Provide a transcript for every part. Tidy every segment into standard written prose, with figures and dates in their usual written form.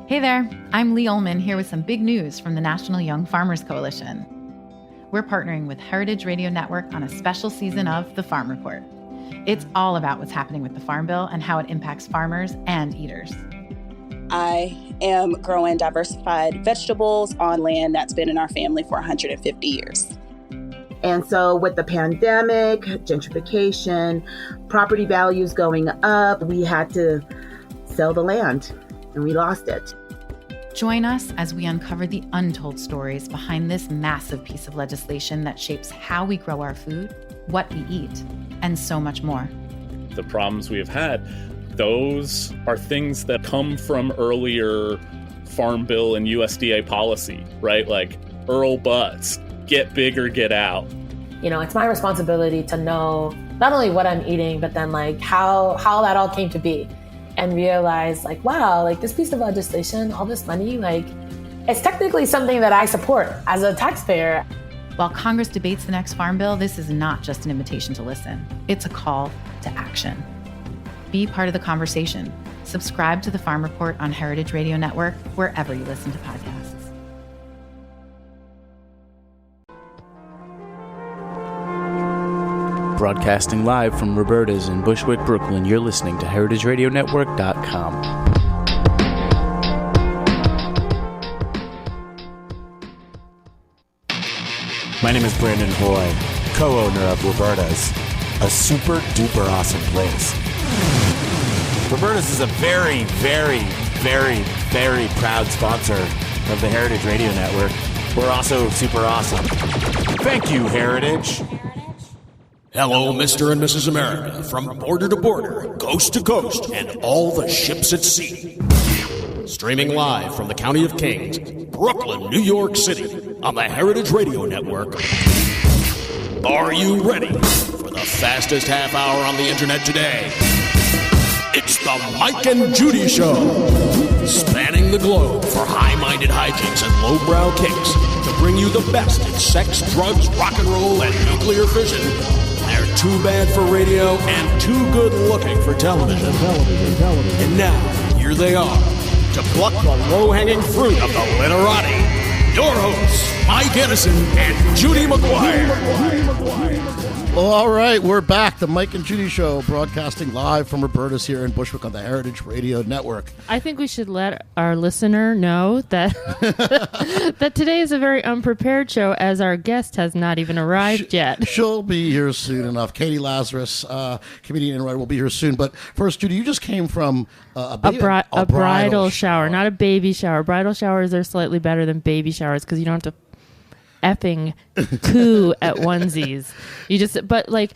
Hey there, I'm Lee Ullman here with some big news from the National Young Farmers Coalition. We're partnering with Heritage Radio Network on a special season of The Farm Report. It's all about what's happening with the Farm Bill and how it impacts farmers and eaters. I am growing diversified vegetables on land that's been in our family for 150 years. And so with the pandemic, gentrification, property values going up, we had to sell the land and we lost it. Join us as we uncover the untold stories behind this massive piece of legislation that shapes how we grow our food, what we eat, and so much more. The problems we have had, those are things that come from earlier Farm Bill and USDA policy, right? Like Earl Butz, get big or get out. You know, it's my responsibility to know not only what I'm eating, but then like how that all came to be. And realize like, wow, like this piece of legislation, all this money, like it's technically something that I support as a taxpayer. While Congress debates the next Farm Bill, this is not just an invitation to listen. It's a call to action. Be part of the conversation. Subscribe to the Farm Report on Heritage Radio Network, wherever you listen to podcasts. Broadcasting live from Roberta's in Bushwick, Brooklyn, you're listening to heritageradionetwork.com. My name is Brandon Hoy, co-owner of Roberta's, a super duper awesome place. Roberta's is a very, very, very, very proud sponsor of the Heritage Radio Network. We're also super awesome. Thank you, Heritage. Hello, Mr. and Mrs. America, from border to border, coast to coast, and all the ships at sea. Streaming live from the County of Kings, Brooklyn, New York City, on the Heritage Radio Network. Are you ready for the fastest half hour on the internet today? It's the Mike and Judy Show, spanning the globe for high-minded hijinks and lowbrow kinks to bring you the best in sex, drugs, rock and roll, and nuclear fission. They're too bad for radio and too good looking for television. And now, here they are, to pluck the low-hanging fruit of the literati. Your hosts, Mike Edison and Judy McGuire. Well, all right, we're back. The Mike and Judy Show, broadcasting live from Roberta's here in Bushwick on the Heritage Radio Network. I think we should let our listener know that that today is a very unprepared show, as our guest has not even arrived yet. She'll be here soon enough. Catie Lazarus, comedian and writer, will be here soon. But first, Judy, you just came from a bridal shower, not a baby shower. Bridal showers are slightly better than baby showers because you don't have to effing coo at onesies. But like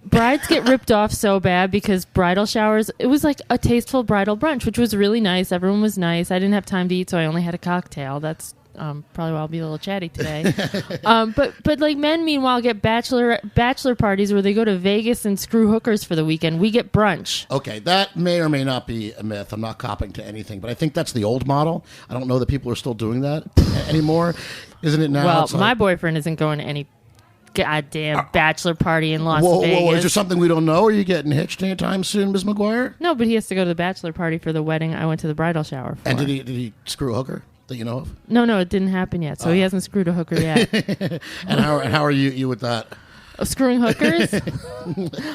brides get ripped off so bad because bridal showers, it was like a tasteful bridal brunch, which was really nice. Everyone was nice. I didn't have time to eat, so I only had a cocktail. That's probably why I'll be a little chatty today. But like men, meanwhile, get bachelor parties where they go to Vegas and screw hookers for the weekend. We get brunch. Okay, that may or may not be a myth. I'm not copping to anything, but I think that's the old model. I don't know that people are still doing that anymore. Isn't it now? Well, my boyfriend isn't going to any goddamn bachelor party in Las Vegas. Whoa, is there something we don't know? Are you getting hitched anytime soon, Ms. McGuire? No, but he has to go to the bachelor party for the wedding I went to the bridal shower for. And did he screw a hooker that you know of? No, it didn't happen yet, so he hasn't screwed a hooker yet. And how are you with that? Screwing hookers?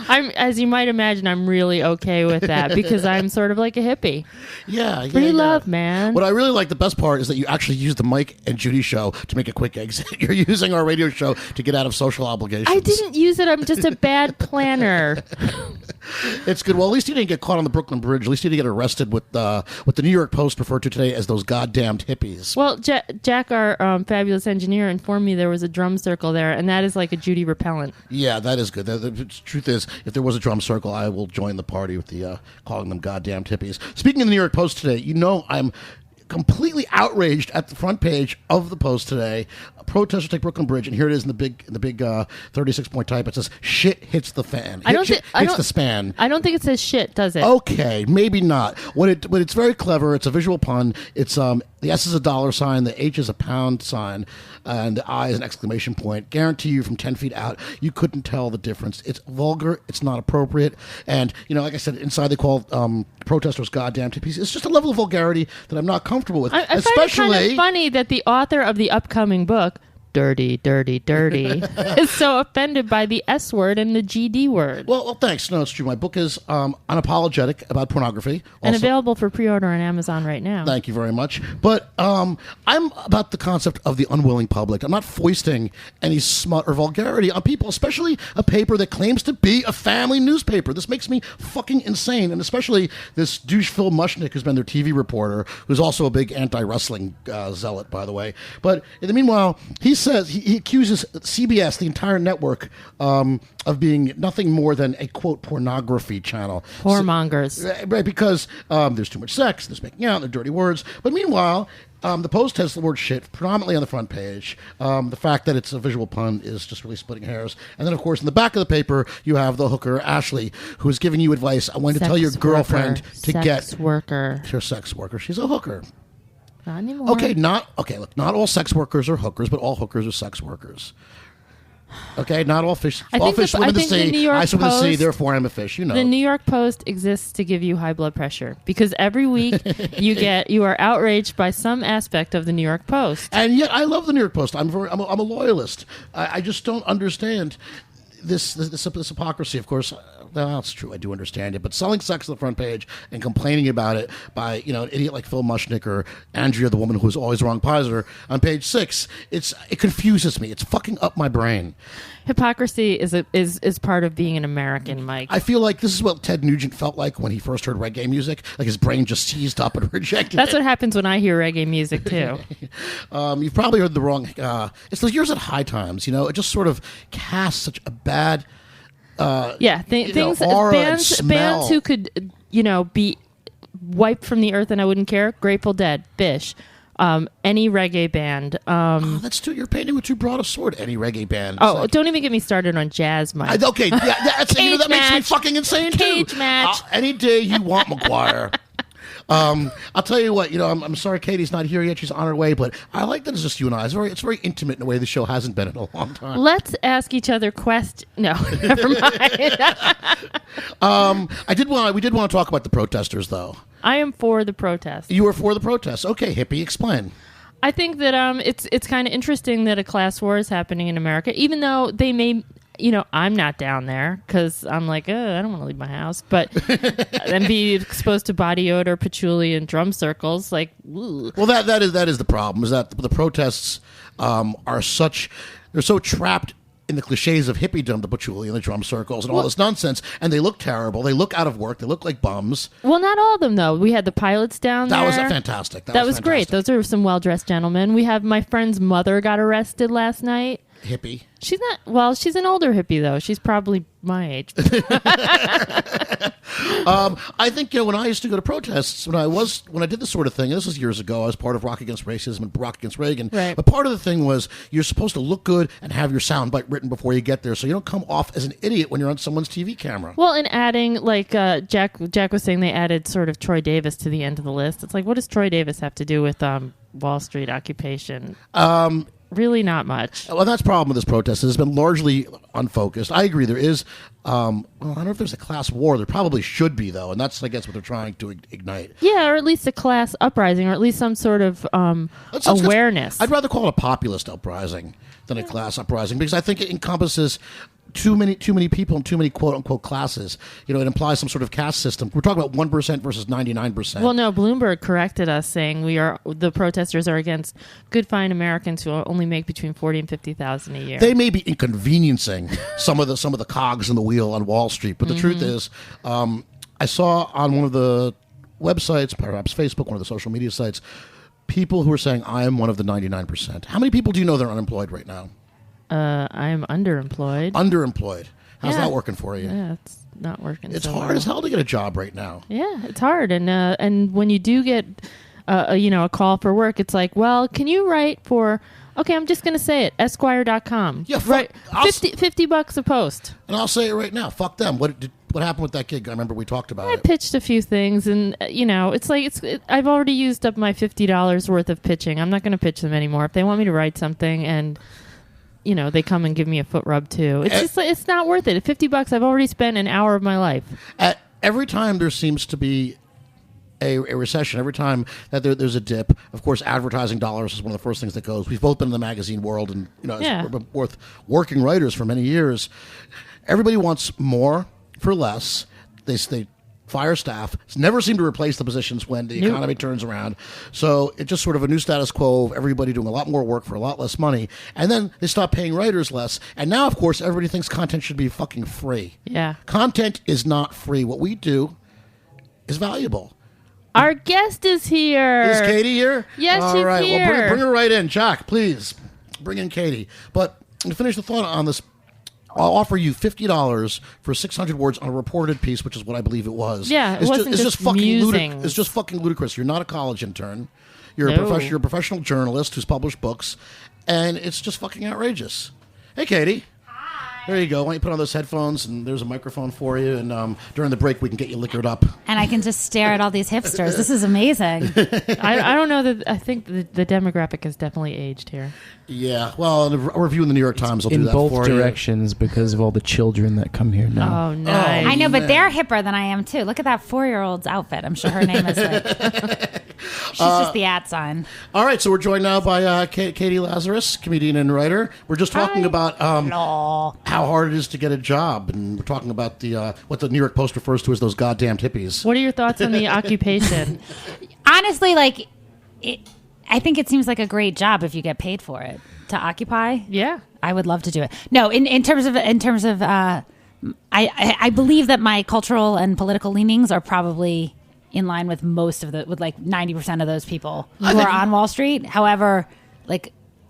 As you might imagine, I'm really okay with that because I'm sort of like a hippie. Yeah. Free love, man. What I really like, the best part is that you actually use the Mike and Judy Show to make a quick exit. You're using our radio show to get out of social obligations. I didn't use it. I'm just a bad planner. It's good. Well, at least you didn't get caught on the Brooklyn Bridge. At least you didn't get arrested with what the New York Post referred to today as those goddamned hippies. Well, Jack, our fabulous engineer, informed me there was a drum circle there, and that is like a Judy repellent. Yeah, that is good. The truth is, if there was a drum circle, I will join the party with the calling them goddamn hippies. Speaking of the New York Post today, I'm completely outraged at the front page of the Post today protesters take Brooklyn Bridge, and here it is in the big 36-point type. It says "shit hits the fan." Hits the span. I don't think it says shit, does it? Okay, maybe not. When it's very clever. It's a visual pun. It's the S is a $sign, the H is a pound sign, and the I is an exclamation point. Guarantee you, from 10 feet out, you couldn't tell the difference. It's vulgar. It's not appropriate. And like I said, inside they call protesters goddamn tippies. It's just a level of vulgarity that I'm not comfortable with. I find it kind of funny that the author of the upcoming book, Dirty, Dirty, Dirty, is so offended by the S word and the GD word. Well, thanks. No, it's true. My book is unapologetic about pornography. And available for pre-order on Amazon right now. Thank you very much. But I'm about the concept of the unwilling public. I'm not foisting any smut or vulgarity on people, especially a paper that claims to be a family newspaper. This makes me fucking insane. And especially this douche Phil Mushnick, who's been their TV reporter, who's also a big anti-wrestling zealot, by the way. But in the meanwhile, he accuses CBS, the entire network, of being nothing more than a, quote, pornography channel. Whoremongers. Right, because there's too much sex, there's making out, there's dirty words. But meanwhile, the Post has the word shit predominantly on the front page. The fact that it's a visual pun is just really splitting hairs. And then, of course, in the back of the paper, you have the hooker, Ashley, who is giving you advice. I want to tell your girlfriend to get... Sex worker. She's a sex worker. She's a hooker. Not anymore. Look, not all sex workers are hookers, but all hookers are sex workers. Okay, not all fish. All fish swim in the sea. I swim in the sea, therefore I'm a fish. You know. The New York Post exists to give you high blood pressure because every week you are outraged by some aspect of the New York Post. And yet, I love the New York Post. I'm a loyalist. I just don't understand this hypocrisy. Of course, that's true. I do understand it. But selling sex on the front page and complaining about it by an idiot like Phil Mushnick or Andrea, the woman who's always wrong positor, on page 6, it confuses me. It's fucking up my brain. Hypocrisy is part of being an American, Mike. I feel like this is what Ted Nugent felt like when he first heard reggae music. Like his brain just seized up and rejected That's what happens when I hear reggae music too. You've probably heard the wrong. It's those years at High Times. It just sort of casts such a bad. Bands who could be wiped from the earth and I wouldn't care. Grateful Dead, Bish, any reggae band. That's too. You're painting with too broad a sword. Any reggae band. Don't even get me started on jazz, Mike. Okay, that's that makes me fucking insane Cage too. match. Any day you want, McGuire. I'll tell you what, I'm sorry Katie's not here yet. She's on her way, but I like that it's just you and I. It's very intimate in a way the show hasn't been in a long time. Let's ask each other questions. No, never mind. We did want to talk about the protesters, though. I am for the protests. You are for the protests. Okay, hippie, explain. I think that it's kind of interesting that a class war is happening in America, even though they may... I'm not down there because I'm like, I don't want to leave my house, but then be exposed to body odor, patchouli, and drum circles. Like, ooh. Well, that is the problem. Is that the protests they're so trapped in the cliches of hippiedom, the patchouli and the drum circles and all this nonsense, and they look terrible. They look out of work. They look like bums. Well, not all of them though. We had the pilots down there. That was fantastic. That was great. Those are some well-dressed gentlemen. We have my friend's mother got arrested last night. Hippie. She's not. Well, she's an older hippie though. She's probably my age. I think when I used to go to protests, when I did this sort of thing, and this was years ago, I was part of Rock Against Racism and Rock Against Reagan. Right. But part of the thing was you're supposed to look good and have your soundbite written before you get there, so you don't come off as an idiot when you're on someone's TV camera. Well, and adding Jack was saying, they added sort of Troy Davis to the end of the list. It's like, what does Troy Davis have to do with Wall Street occupation? Really not much. Well, that's the problem with this protest. It has been largely unfocused. I agree. There is, I don't know if there's a class war. There probably should be, though, and that's, I guess, what they're trying to ignite. Yeah, or at least a class uprising, or at least some sort of awareness. I'd rather call it a populist uprising than a class uprising, because I think it encompasses too many people and too many quote unquote classes. It implies some sort of caste system. We're talking about 1% versus 99%. Well, no, Bloomberg corrected us, saying the protesters are against good fine Americans who only make between $40,000 and $50,000 a year. They may be inconveniencing some of the cogs in the wheel on Wall Street, but the truth is, I saw on one of the websites, perhaps Facebook, one of the social media sites, people who are saying, I am one of the 99%. How many people do you know that are unemployed right now? I'm underemployed. Underemployed. How's that working for you? Yeah, it's not working. It's hard as hell to get a job right now. Yeah, it's hard, and when you do get, a call for work, it's like, well, can you write for Okay, I'm just going to say it. Esquire.com. Yeah, right. $50 a post. And I'll say it right now. Fuck them. What happened with that gig? I remember we talked about I it. pitched a few things, and it's like I've already used up my $50 worth of pitching. I'm not going to pitch them anymore. If they want me to write something, and they come and give me a foot rub too, it's just it's not worth it. At $50, I've already spent an hour of my life. Every time there seems to be a recession, every time that there's a dip, of course, advertising dollars is one of the first things that goes. We've both been in the magazine world, and we've been both working writers for many years. Everybody wants more for less. They fire staff. It's never seemed to replace the positions when the economy turns around. So it's just sort of a new status quo of everybody doing a lot more work for a lot less money. And then they stop paying writers less. And now, of course, everybody thinks content should be fucking free. Yeah. Content is not free. What we do is valuable. Our guest is here. Is Catie here? Yes, All she's right. here. Well, bring her right in. Jack, please. Bring in Catie. But to finish the thought on this, I'll offer you $50 for 600 words on a reported piece, which is what I believe it was. Yeah, it wasn't just fucking musings. It's just fucking ludicrous. You're not a college intern. You're No. you're a professional journalist who's published books, and it's just fucking outrageous. Hey, Catie. There you go. Why don't you put on those headphones, and there's a microphone for you, and during the break we can get you liquored up. And I can just stare at all these hipsters. This is amazing. I don't know that. I think the demographic has definitely aged here. Yeah. Well, a review in the New York Times will do In that both for you. directions because of all the children that come here now. Oh, nice. I know, but they're hipper than I am, too. Look at that 4-year-old's outfit. I'm sure her name is she's just the at sign. All right, so we're joined now by Catie Lazarus, comedian and writer. We're just talking about how hard it is to get a job, and we're talking about the what the New York Post refers to as those goddamn hippies. What are your thoughts on the occupation? Honestly, I think it seems like a great job if you get paid for it to occupy. Yeah, I would love to do it. No, in terms of I believe that my cultural and political leanings are probably in line with with like 90% of those people who are on Wall Street. However,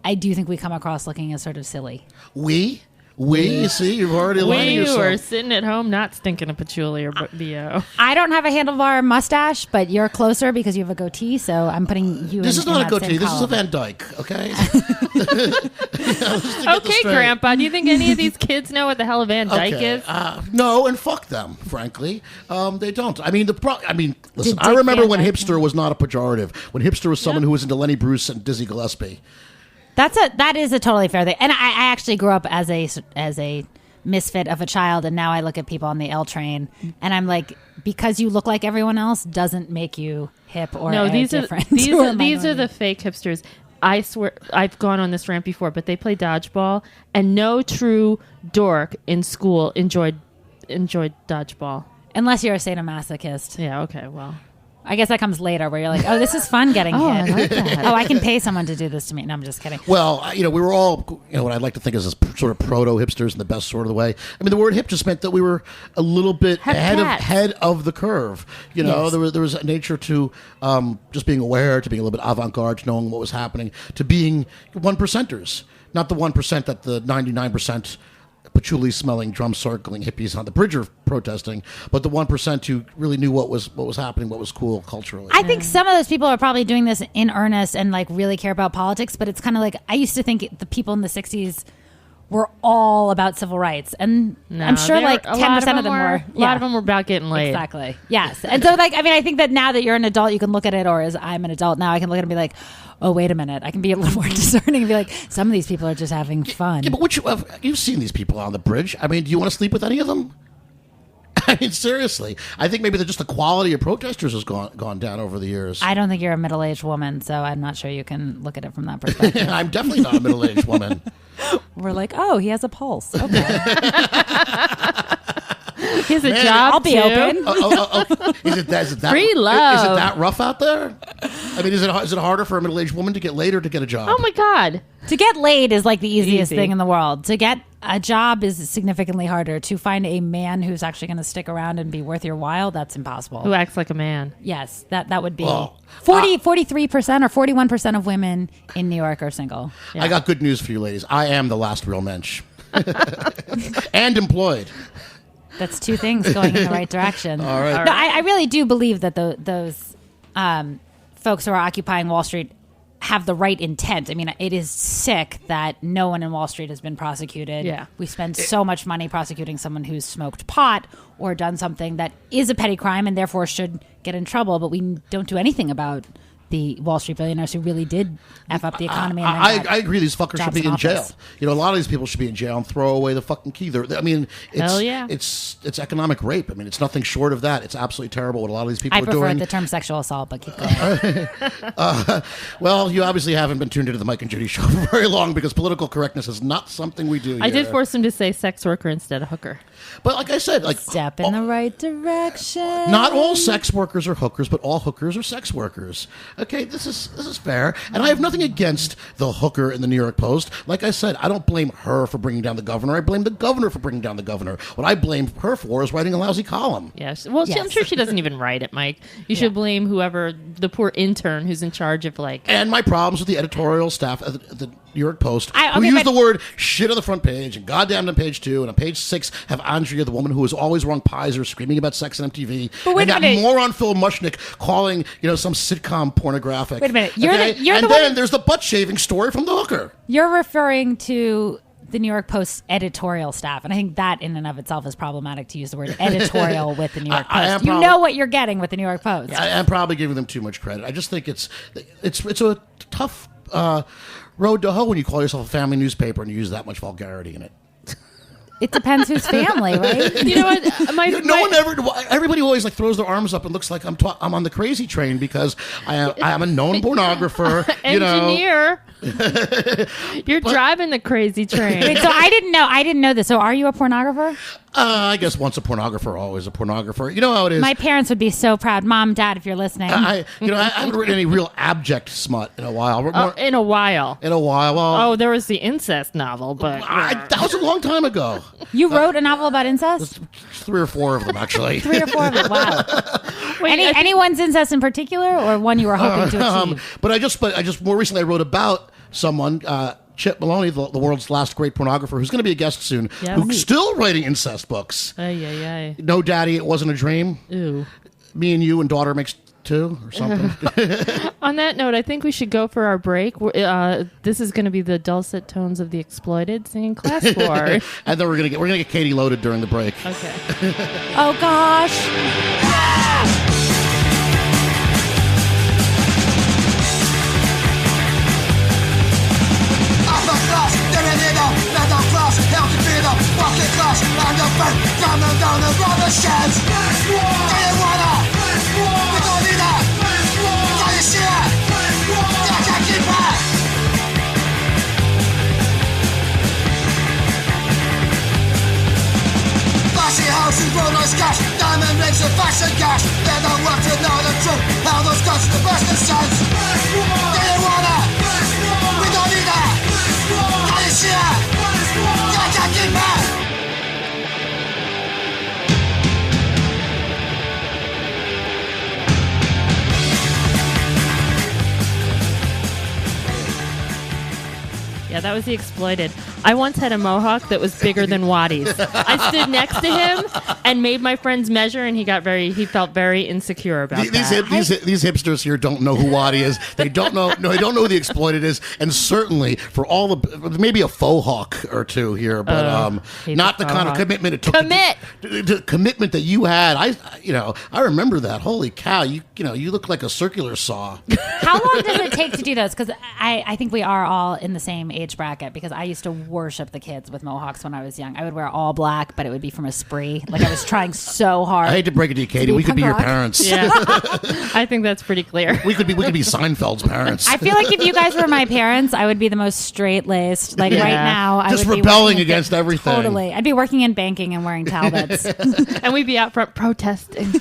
I do think we come across looking as sort of silly. We, you see, you've already aligning yourself. We were sitting at home not stinking of patchouli or BO. I don't have a handlebar mustache, but you're closer because you have a goatee, so I'm putting you This in is not in a that goatee. same This is a column. Van Dyke, okay? Okay, Grandpa, do you think any of these kids know what the hell a Van Dyke is? No, and fuck them, frankly. They don't. I mean, listen, I Dick remember Van when Dyke, hipster was not a pejorative. When hipster was someone who was into Lenny Bruce and Dizzy Gillespie. That is a totally fair thing. And I actually grew up as a misfit of a child, and now I look at people on the L train and I'm like, because you look like everyone else doesn't make you hip or different. These are the fake hipsters. I swear, I've gone on this rant before, but they play dodgeball, and no true dork in school enjoyed dodgeball. Unless you're a sadomasochist. Yeah, okay, well. I guess that comes later where you're like, oh, this is fun getting hit. I like that. Oh, I can pay someone to do this to me. No, I'm just kidding. Well, we were all, what I'd like to think is sort of proto-hipsters in the best sort of the way. I mean, the word hip just meant that we were a little bit ahead of the curve. Yes. There was a nature to just being aware, to being a little bit avant-garde, to knowing what was happening, to being one-percenters. Not the 1% that the 99% patchouli-smelling, drum-circling hippies on the bridge are protesting, but the 1% who really knew what was happening, what was cool culturally. I think some of those people are probably doing this in earnest and really care about politics, but it's kind of like, I used to think the people in the 60s were all about civil rights, and I'm sure 10% of them were. A lot of them were about getting laid. Exactly. Yes. And so I think that now that you're an adult, you can look at it, or as I'm an adult now, I can look at it and be like, oh, wait a minute. I can be a little more discerning and be like, some of these people are just having fun. Yeah, but you've seen these people on the bridge. I mean, do you want to sleep with any of them? I mean, seriously. I think maybe just the quality of protesters has gone down over the years. I don't think you're a middle-aged woman, so I'm not sure you can look at it from that perspective. I'm definitely not a middle-aged woman. We're like, oh, he has a pulse. Okay. He has a job. I'll be open. Is it that free love? Is it that rough out there? I mean, is it harder for a middle-aged woman to get laid or to get a job? Oh my God! To get laid is like the easiest thing in the world. To get a job is significantly harder. To find a man who's actually going to stick around and be worth your while, that's impossible. Who acts like a man? Yes, that would be 43% or 41% of women in New York are single. Yeah. I got good news for you, ladies. I am the last real mensch, and employed. That's two things going in the right direction. All right. No, I really do believe that those folks who are occupying Wall Street have the right intent. I mean, it is sick that no one in Wall Street has been prosecuted. Yeah. We spend so much money prosecuting someone who's smoked pot or done something that is a petty crime and therefore should get in trouble, but we don't do anything about the Wall Street billionaires who really did F up the economy. And I agree. These fuckers should be in jail. You know, a lot of these people should be in jail and throw away the fucking key. I mean, Hell yeah. it's economic rape. I mean, it's nothing short of that. It's absolutely terrible what a lot of these people I are prefer doing. the term sexual assault, but keep going. Well, you obviously haven't been tuned into the Mike and Judy show for very long because political correctness is not something we do here. I did force him to say sex worker instead of hooker. But like I said, Step in the right direction. not all sex workers are hookers, but all hookers are sex workers. Okay, this is fair. And I have nothing against the hooker in the New York Post. Like I said, I don't blame her for bringing down the governor. I blame the governor for bringing down the governor. What I blame her for is writing a lousy column. Yes. Well, I'm sure she doesn't even write it, Mike. You should blame whoever, the poor intern who's in charge of And my problems with the editorial staff at the New York Post, I- who okay, use but- the word shit on the front page and goddamn on page 2, and on page 6 have Andrea, the woman who is always wrong Pizer, screaming about sex on MTV, But wait and a that minute. moron Phil Mushnick calling some sitcom pornographic. Wait a minute. You're okay? the and one- then there's the butt shaving story from the hooker. You're referring to the New York Post's editorial staff, and I think that in and of itself is problematic to use the word editorial with the New York I am Post. You know what you're getting with the New York Post. I'm probably giving them too much credit. I just think it's a tough road to hoe when you call yourself a family newspaper and you use that much vulgarity in it. It depends whose family, right? You know what? Everybody always throws their arms up and looks like I'm on the crazy train because I am a known pornographer. Engineer. You're driving the crazy train. Wait, so I didn't know this. So are you a pornographer? I guess once a pornographer, always a pornographer. You know how it is. My parents would be so proud. Mom, Dad, if you're listening. I haven't written any real abject smut in a while. In a while. Well, there was the incest novel, but that was a long time ago. You wrote a novel about incest? 3 or 4 of them, actually. 3 or 4 of them. Wow. Wait, anyone's incest in particular, or one you were hoping to achieve? But I just more recently I wrote about someone, Chip Maloney, the world's last great pornographer, who's going to be a guest soon, who's still writing incest books. No, Daddy, It Wasn't a Dream. Ooh. Me and You and Daughter Makes 2 or something. On that note, I think we should go for our break. This is going to be the dulcet tones of the Exploited singing Class 4. And then we're gonna get Catie loaded during the break. Okay. Oh gosh. Diamond rings and fashion cash. They don't want to know the truth. How those guns the best of sense. Do you wanna? We don't need that. Can you see it? I can't keep back. Yeah, that was the Exploited. I once had a mohawk that was bigger than Waddy's. I stood next to him and made my friends measure, and he felt very insecure about These hipsters here don't know who Waddy is. They don't know. No, they don't know who the Exploited is, and certainly for all the maybe a faux hawk or two here, but not the kind of commitment it took. The commitment that you had. I remember that. Holy cow! You look like a circular saw. How long does it take to do those? Because I think we are all in the same age bracket, because I used to worship the kids with mohawks when I was young. I would wear all black, but it would be from a spree. Like I was trying so hard. I hate to break it to you, Catie. We could be your parents. Yeah. I think that's pretty clear. We could be Seinfeld's parents. I feel like if you guys were my parents, I would be the most straight-laced. Like right now, I just would be rebelling against everything. Totally. I'd be working in banking and wearing Talbots. And we'd be out front protesting.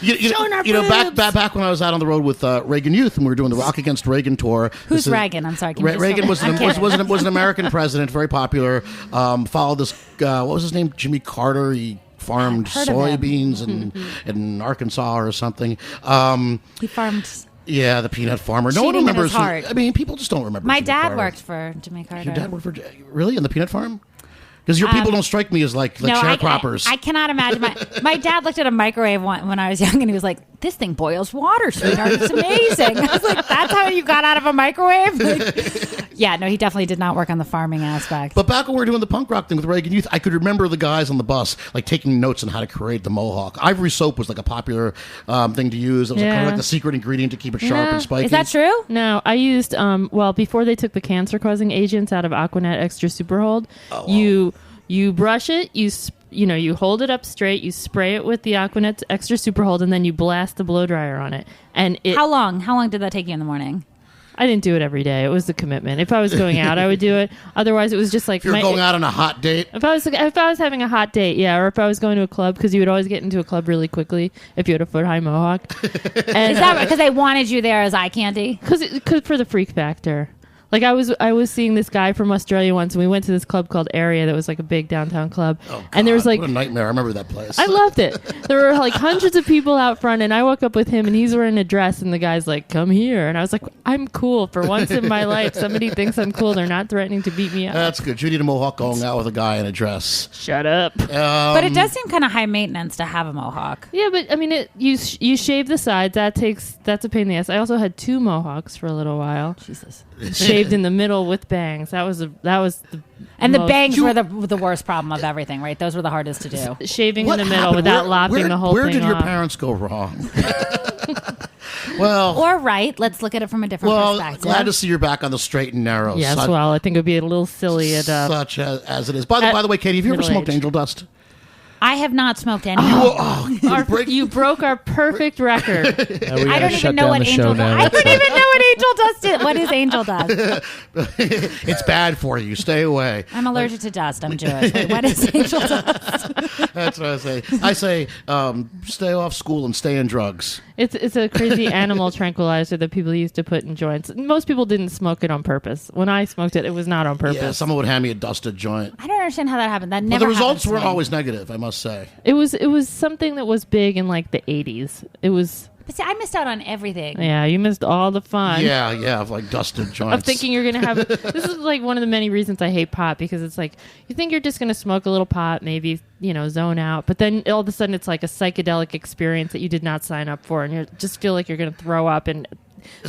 Back when I was out on the road with Reagan Youth and we were doing the Rock Against Reagan tour. Who's Reagan? I'm sorry. Reagan was an American president, very popular. Followed this. What was his name? Jimmy Carter. He farmed soybeans in Arkansas or something. He farmed. Yeah, the peanut farmer. No one remembers. I mean, people just don't remember. My Jimmy dad Carter. worked for Jimmy Carter. Your dad worked for really in the peanut farm? Because your people don't strike me as like sharecroppers. I cannot imagine. My dad looked at a microwave when I was young, and he was like, "This thing boils water, sweetheart. It's amazing." I was like, "That's how you got out of a microwave?" Like, yeah, no, he definitely did not work on the farming aspect. But back when we were doing the punk rock thing with Reagan Youth, I could remember the guys on the bus like taking notes on how to create the mohawk. Ivory soap was like a popular thing to use. It was kind of like the secret ingredient to keep it sharp and spiky. Is that true? No, I used before they took the cancer-causing agents out of Aquanet Extra Super Hold, you brush it, you hold it up straight, you spray it with the Aquanet Extra Super Hold, and then you blast the blow dryer on it. And How long did that take you in the morning? I didn't do it every day. It was the commitment. If I was going out, I would do it. Otherwise, it was just like if you're going out on a hot date. If I was having a hot date, yeah, or if I was going to a club, because you would always get into a club really quickly if you had a foot high mohawk. And, is that because they wanted you there as eye candy? Because for the freak factor. Like I was seeing this guy from Australia once, and we went to this club called Area that was like a big downtown club. Oh, God, and there was like what a nightmare! I remember that place. I loved it. There were like hundreds of people out front, and I walk up with him, and he's wearing a dress, and the guy's like, "Come here," and I was like, "I'm cool for once in my life. Somebody thinks I'm cool. They're not threatening to beat me up." That's good. You need a mohawk going out with a guy in a dress. Shut up. But it does seem kind of high maintenance to have a mohawk. Yeah, but I mean, you shave the sides. That's a pain in the ass. I also had 2 mohawks for a little while. Jesus. Shaved in the middle with bangs. That was the and the bangs were the worst problem of everything, right? Those were the hardest to do. Shaving in the middle without lopping the whole thing Where did your off. parents go wrong? Well, or right. Let's look at it from a different perspective. Glad to see you're back on the straight and narrow. Yes, I think it would be a little silly at such as it is. By the way, Katie, have you ever smoked angel dust? I have not smoked any. You broke our perfect record. I don't even know what angel dust. I don't even know what angel dust is. What is angel dust? It's bad for you. Stay away. I'm allergic to dust. I'm Jewish. Wait, what is angel dust? That's what I say. I say stay off school and stay in drugs. It's a crazy animal tranquilizer that people used to put in joints. Most people didn't smoke it on purpose. When I smoked it, it was not on purpose. Yeah, someone would hand me a dusted joint. I don't understand how that happened. That never. But the results happens to weren't me. always negative, I must say. It was something that was big in like the 80s. It was. But see, I missed out on everything. Yeah, you missed all the fun. Yeah, of like dusted joints. Of thinking you're going to have... This is like one of the many reasons I hate pot, because it's like, you think you're just going to smoke a little pot, maybe, zone out. But then all of a sudden it's like a psychedelic experience that you did not sign up for. And you just feel like you're going to throw up, and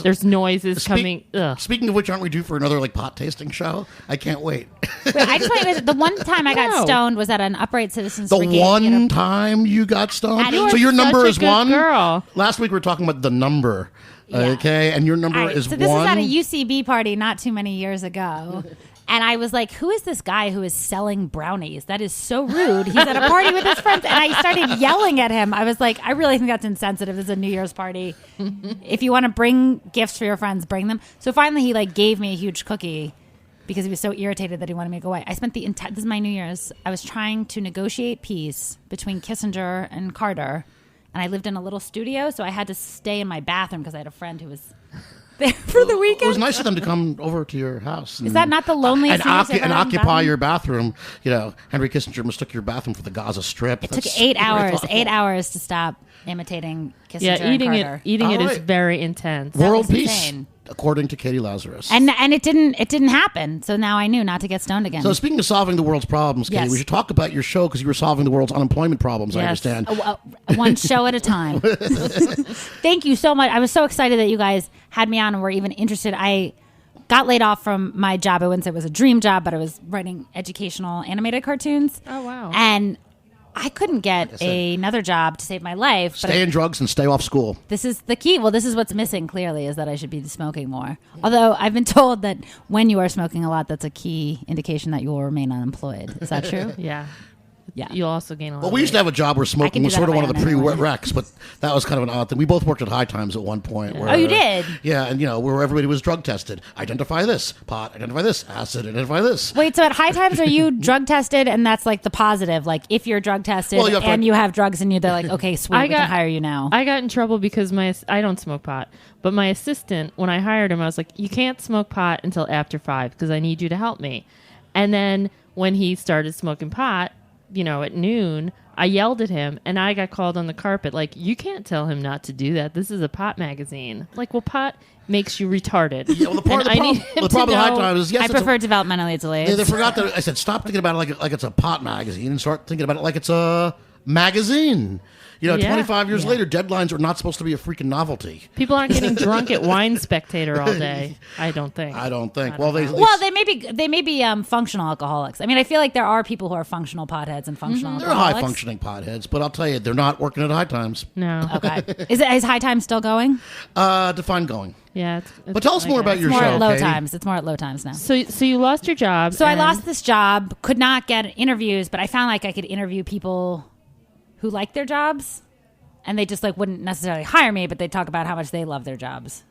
there's noises coming. Ugh. Speaking of which, aren't we due for another like pot tasting show? I can't wait. Wait, I just want you to, the one time I got stoned was at an Upright Citizens The Brigade. one time you got stoned? So your number is 1? Girl. Last week we were talking about the number. Okay, and your number is 1. So this is at a UCB party not too many years ago. And I was like, who is this guy who is selling brownies? That is so rude. He's at a party with his friends. And I started yelling at him. I was like, I really think that's insensitive. This is a New Year's party. If you want to bring gifts for your friends, bring them. So finally he like gave me a huge cookie because he was so irritated that he wanted me to go away. I spent the entire, this is my New Year's, I was trying to negotiate peace between Kissinger and Carter. And I lived in a little studio, so I had to stay in my bathroom because I had a friend who was there for the weekend. It was nice of them to come over to your house. Is that not the loneliest and occupy your bathroom? Henry Kissinger mistook your bathroom for the Gaza Strip. It took 8 hours. 8 hours to stop imitating Kissinger. Yeah, eating and Carter. Eating it is very intense. World peace, insane. according to Catie Lazarus. And it didn't happen. So now I knew not to get stoned again. So speaking of solving the world's problems, Katie, we should talk about your show because you were solving the world's unemployment problems. I understand. One show at a time. Thank you so much. I was so excited that you guys had me on and were even interested. I got laid off from my job. I wouldn't say it was a dream job, but I was writing educational animated cartoons. Oh, wow. And I couldn't get another job to save my life. Stay in drugs and stay off school. This is the key. Well, this is what's missing, clearly, is that I should be smoking more. Although I've been told that when you are smoking a lot, that's a key indication that you will remain unemployed. Is that true? Yeah. Yeah. You'll also gain a lot. Well, we used to have a job where smoking was sort of one of the anyway. pre-recs, but that was kind of an odd thing. We both worked at High Times at one point. Where, oh, you did? Yeah, and where everybody was drug tested. Identify this. Pot. Identify this. Acid. Identify this. Wait, so at High Times, are you drug tested? And that's like the positive. Like if you're drug tested you have drugs in you, they're like, okay, sweet, we can hire you now. I got in trouble because I don't smoke pot. But my assistant, when I hired him, I was like, you can't smoke pot until after 5 because I need you to help me. And then when he started smoking pot, at noon, I yelled at him, and I got called on the carpet. Like, you can't tell him not to do that. This is a pot magazine. Like, well, pot makes you retarded. Yeah, well, the problem of High Times is, yes, I prefer developmentally delayed. They forgot that. I said, stop thinking about it like it's a pot magazine and start thinking about it like it's a magazine. You know, 25 years later, deadlines are not supposed to be a freaking novelty. People aren't getting drunk at Wine Spectator all day. I don't think. Well, they may be functional alcoholics. I mean, I feel like there are people who are functional potheads and functional They're alcoholics. high functioning potheads, but I'll tell you, they're not working at High Times. No. Okay. Is High Times still going? Define going. Yeah. But tell us more about your show. show. More at low Katie. times. It's more at low times now. So you lost your job. So I lost this job, could not get interviews, but I found like I could interview people who like their jobs, and they just like wouldn't necessarily hire me, but they'd talk about how much they love their jobs.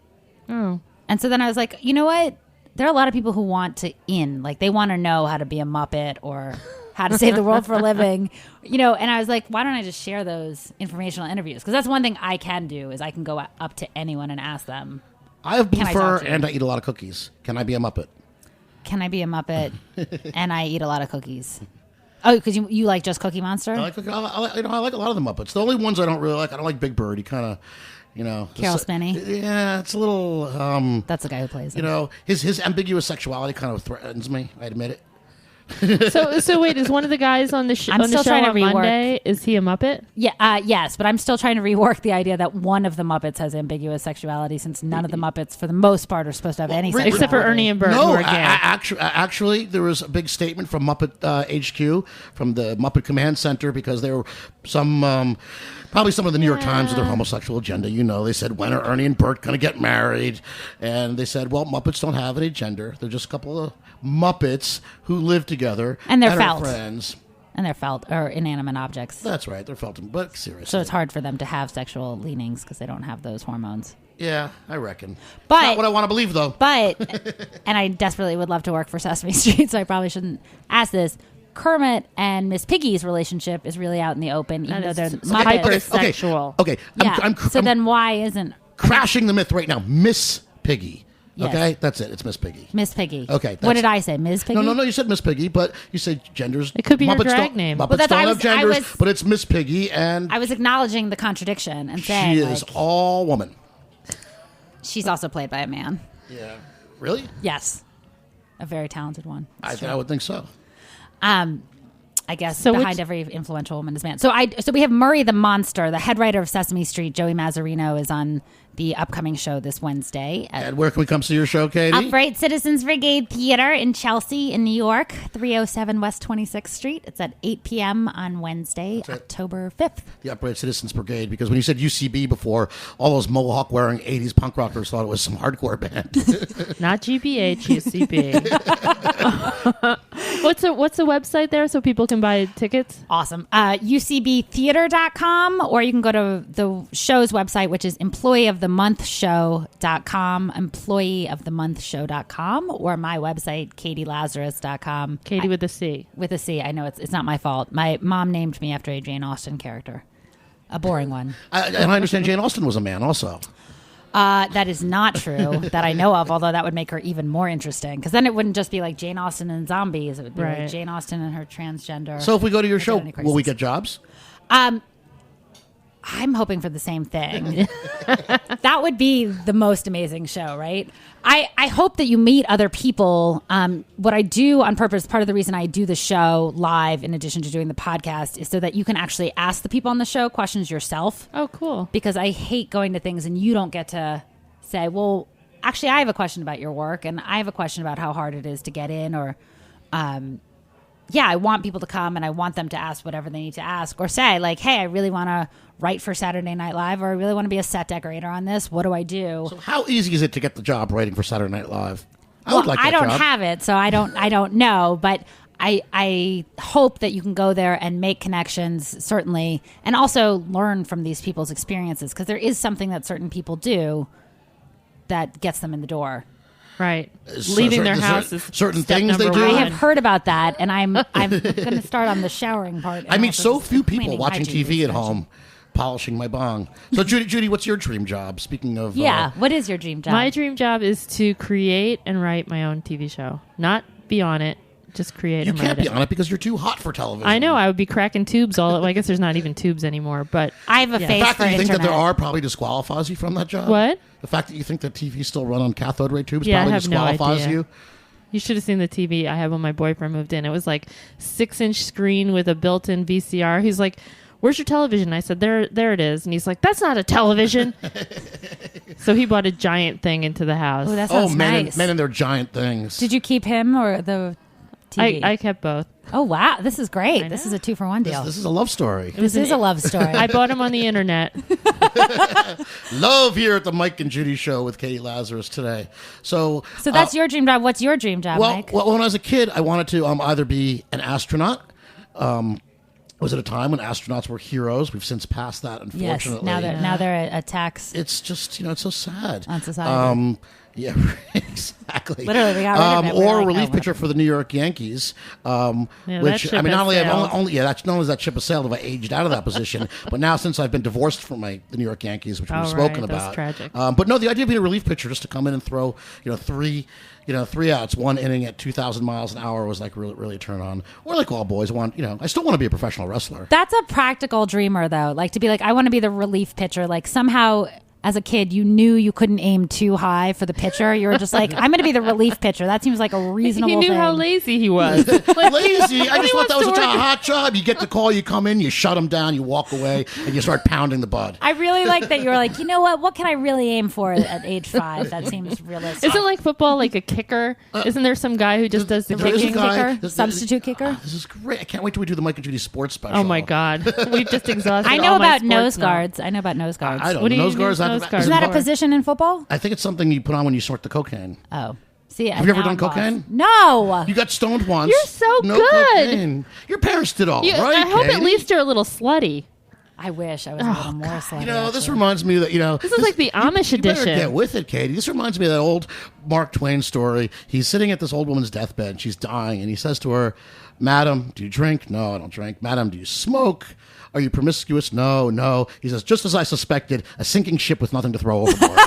Oh. And so then I was like, you know what? There are a lot of people who want to like they want to know how to be a Muppet or how to save the world for a living, you know, and I was like, why don't I just share those informational interviews? Because that's one thing I can do is I can go up to anyone and ask them. I have blue fur and I eat a lot of cookies. Can I be a Muppet? Can I be a Muppet and I eat a lot of cookies? Oh, because you like just Cookie Monster? I like a lot of the Muppets. The only ones I don't really like, I don't like Big Bird. He kind of, you know, Carol Spinney. Yeah, it's a little. That's the guy who plays. You know, his ambiguous sexuality kind of threatens me. I admit it. So wait, is one of the guys on the show on Monday? Is he a Muppet? Yeah, yes, but I'm still trying to rework the idea that one of the Muppets has ambiguous sexuality, since none of the Muppets, for the most part, are supposed to have any sexuality. Except for Ernie and Bert, no, who are gay. Actually, there was a big statement from Muppet HQ, from the Muppet Command Center, because there were some. Probably some of the New York Times with their homosexual agenda. You know, they said, when are Ernie and Bert going to get married? And they said, well, Muppets don't have any gender. They're just a couple of Muppets who live together. And they're are felt. Friends. And they're felt, or inanimate objects. That's right. They're felt. But seriously. So it's hard for them to have sexual leanings because they don't have those hormones. Yeah, I reckon. But, not what I want to believe, though. But, and I desperately would love to work for Sesame Street, so I probably shouldn't ask this. Kermit and Miss Piggy's relationship is really out in the open, even though they're hypersexual. Okay. So then why isn't... Crashing the myth right now. Miss Piggy. Yes. Okay? That's it. It's Miss Piggy. Miss Piggy. Okay. What did I say? Ms. Piggy? No, you said Miss Piggy, but you said genders. It could be Muppets her drag name. Muppets don't have genders, but it's Miss Piggy, and... I was acknowledging the contradiction and saying... She is all woman. She's also played by a man. Yeah. Really? Yes. A very talented one. I would think so. I guess behind every influential woman is a man. So we have Murray the Monster, the head writer of Sesame Street. Joey Mazzarino is on the upcoming show this Wednesday. And where can we come see your show, Katie? Upright Citizens Brigade Theater in Chelsea, in New York, 307 West 26th Street. It's at 8 p.m. on Wednesday, October 5th. The Upright Citizens Brigade, because when you said UCB before, all those mohawk-wearing 80s punk rockers thought it was some hardcore band. Not GBH, UCB. What's the website there so people can buy tickets? Awesome. UCBtheater.com, or you can go to the show's website, which is employeeofthemonthshow.com, employeeofthemonthshow.com, or my website, katielazarus.com. Katie with a C. With a C. I know it's not my fault. My mom named me after a Jane Austen character. A boring one. And I understand Jane Austen was a man also. That is not true that I know of, although that would make her even more interesting, because then it wouldn't just be like Jane Austen and zombies. It would be like Jane Austen and her transgender. So if we go to your show, will we get jobs? I'm hoping for the same thing. That would be the most amazing show, right? I hope that you meet other people. What I do on purpose, part of the reason I do the show live in addition to doing the podcast, is so that you can actually ask the people on the show questions yourself. Oh, cool. Because I hate going to things and you don't get to say, well, actually, I have a question about your work, and I have a question about how hard it is to get in, or... I want people to come and I want them to ask whatever they need to ask, or say like, hey, I really want to write for Saturday Night Live, or I really want to be a set decorator on this. What do I do? So how easy is it to get the job writing for Saturday Night Live? I would like that I don't job. have it, so I don't know, but I hope that you can go there and make connections, certainly, and also learn from these people's experiences, because there is something that certain people do that gets them in the door. Right. Leaving their house is certain things they do. I have heard about that, and I'm going to start on the showering part. I meet so few people watching TV at home, polishing my bong. So, Judy, what's your dream job? Speaking of... what is your dream job? My dream job is to create and write my own TV show. Not be on it, Just create You them. can't be on it because you're too hot for television. I know. I would be cracking tubes all. Well, I guess there's not even tubes anymore. But I have a yeah. face The fact for that you think that internet. there are probably disqualifies you from that job. What? The fact that you think that TV still run on cathode ray tubes Yeah, I probably have no disqualifies idea. you. You should have seen the TV I had when my boyfriend moved in. It was like 6-inch screen with a built-in VCR. He's like, "Where's your television?" I said, there it is. And he's like, "That's not a television." So he bought a giant thing into the house. Oh, that sounds nice. Men and their giant things. Did you keep him or the TV? I kept both. Oh, wow. This is great. This is a 2-for-1 deal. This is a love story. This is a love story. I bought him on the internet. Love here at the Mike and Judy Show with Catie Lazarus today. So that's your dream job. What's your dream job, Mike? Well, when I was a kid, I wanted to either be an astronaut. It was at a time when astronauts were heroes. We've since passed that, unfortunately. Yes, now they're a tax. It's just, it's so sad. On society. Yeah, exactly. Literally, we got rid of it. Or a relief pitcher for the New York Yankees, which that not only ship has have only not only has that ship has sailed, have I aged out of that position, but now since I've been divorced from the New York Yankees, which we've spoken about, tragic. But no, the idea of being a relief pitcher, just to come in and throw, three outs, one inning at 2,000 miles an hour was like really, really a turn on. Or like all boys want, I still want to be a professional wrestler. That's a practical dreamer, though. Like to be like, I want to be the relief pitcher. Like somehow, as a kid, you knew you couldn't aim too high for the pitcher. You were just like, I'm going to be the relief pitcher. That seems like a reasonable He knew thing. how lazy he was. Lazy. I just thought that was such a hot job. You get the call, you come in, you shut him down, you walk away, and you start pounding the bud. I really like that you were like, you know what can I really aim for at age 5? That seems realistic. Isn't like football like a kicker? Isn't there some guy who just does the kicking? Substitute kicker? This is great. I can't wait till we do the Mike and Judy sports special. Oh my God. We've just exhausted I know all my about nose sports now. guards. I know about nose guards. I don't What do know. you Nose guards. use nose guards Isn't that a for? position in football? I think it's something you put on when you snort the cocaine. Oh. See, Have you ever now done I'm lost. cocaine? No. You got stoned once. You're so no good. Cocaine. Your parents did all right. I hope at Katie. least you're a little slutty. I wish I was a little more slutty. This reminds me that This is like the Amish you better edition. get with it, Katie. This reminds me of that old Mark Twain story. He's sitting at this old woman's deathbed. And she's dying, and he says to her, "Madam, do you drink?" "No, I don't drink." "Madam, do you smoke?" "Are you promiscuous?" "No, no." He says, "Just as I suspected, a sinking ship with nothing to throw overboard."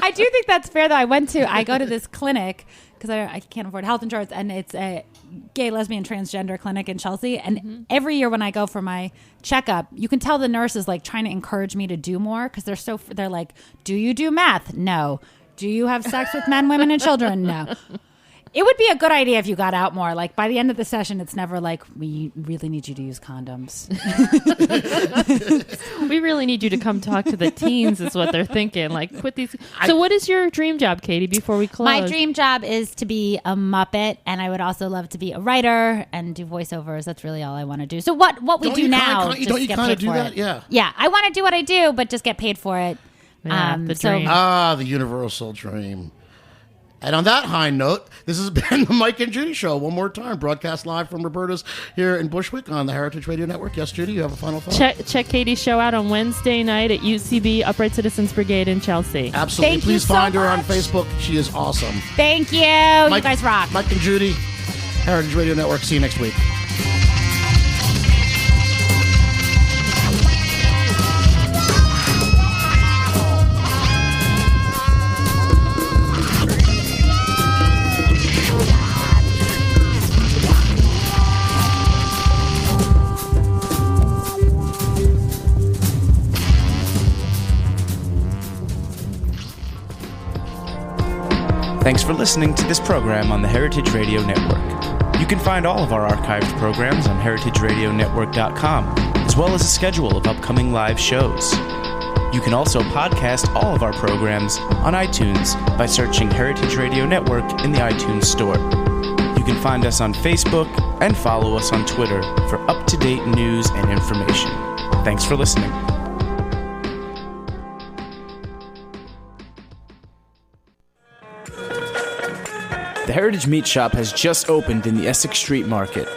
I do think that's fair, though. I go to this clinic because I can't afford health insurance, and it's a gay, lesbian, transgender clinic in Chelsea. And every year when I go for my checkup, you can tell the nurse is like trying to encourage me to do more because they're like, "Do you do math?" "No." "Do you have sex with men, women, and children?" "No." It would be a good idea if you got out more. Like by the end of the session, it's never like, "We really need you to use condoms." We really need you to come talk to the teens is what they're thinking. Like, quit these. So what is your dream job, Katie, before we close? My dream job is to be a Muppet, and I would also love to be a writer and do voiceovers. That's really all I want to do. So what we do now, don't you get kind paid of do for that? it. Yeah. Yeah, I want to do what I do, but just get paid for it. Yeah, the dream. The universal dream. And on that high note, this has been the Mike and Judy Show. One more time, broadcast live from Roberta's here in Bushwick on the Heritage Radio Network. Yes, Judy, you have a final thought? Check Katie's show out on Wednesday night at UCB Upright Citizens Brigade in Chelsea. Absolutely. Thank Please you so find her on much. Facebook. She is awesome. Thank you. You guys rock. Mike and Judy, Heritage Radio Network. See you next week. Thanks for listening to this program on the Heritage Radio Network. You can find all of our archived programs on heritageradionetwork.com, as well as a schedule of upcoming live shows. You can also podcast all of our programs on iTunes by searching Heritage Radio Network in the iTunes Store. You can find us on Facebook and follow us on Twitter for up-to-date news and information. Thanks for listening. The Heritage Meat Shop has just opened in the Essex Street Market.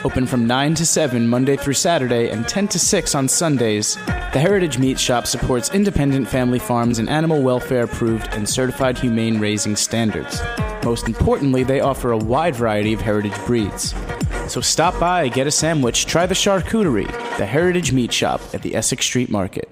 Open from 9 to 7 Monday through Saturday and 10 to 6 on Sundays, the Heritage Meat Shop supports independent family farms and animal welfare approved and certified humane raising standards. Most importantly, they offer a wide variety of heritage breeds. So stop by, get a sandwich, try the charcuterie, the Heritage Meat Shop at the Essex Street Market.